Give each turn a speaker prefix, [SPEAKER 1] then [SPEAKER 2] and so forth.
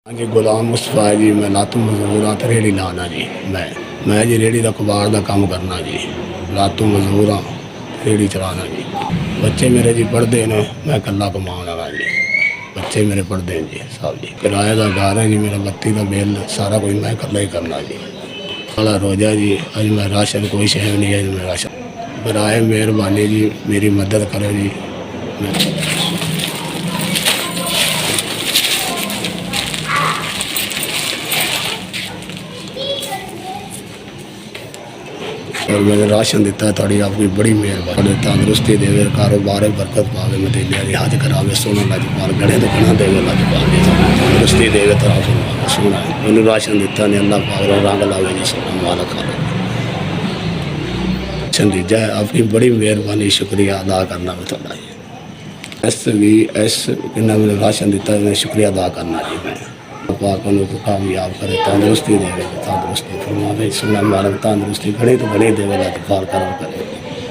[SPEAKER 1] हाँ जी, गुलाम मुस्तफा है जी। मैं लातू मजदूर रेहड़ी लाना जी। मैं जी रेहड़ी का कबाड़ का काम करना जी। लातू मजदूर रेहड़ी चलाना जी। बच्चे मेरे जी पढ़ते हैं, मैं कला कमाने लगा जी। बच्चे मेरे पढ़ते हैं जी साहब जी। किराए का घर है जी, मेरा बत्ती का बिल सारा कुछ मैं कला ही करना जी। वाला रोजा जी, अज मैं राशन कोई शह नहीं है, मैं राशन बराए मेहरबानी जी मेरी मदद करो जी। और मैंने राशन दिता है, थोड़ी आपकी बड़ी मेहरबानी। तंदुरुस्ती देवे, कारोबार बरकत पावे, मदीने की हज करावे, सोना लजपाल गणे तो गणा देवे लजपाल जी। तंदुरुस्ती देवे तो सोना मैंने राशन दिता ने अल्लाह पाक रंग लावे जी, सोना माल खा राशन दीजा है। आपकी बड़ी मेहरबानी, शुक्रिया अदा करना मैं थोड़ा जी। एस कि मैंने राशन दिता है, मैं शुक्रिया अदा करना जी। मैं पाक उन्होंने कामयाब करे, तंदुरुस्ती देवे, तंदुरुस्ती फरमावे, सोना मालक तंदुरुस्ती घणी तो घणी देवे, लजपाल करम करे।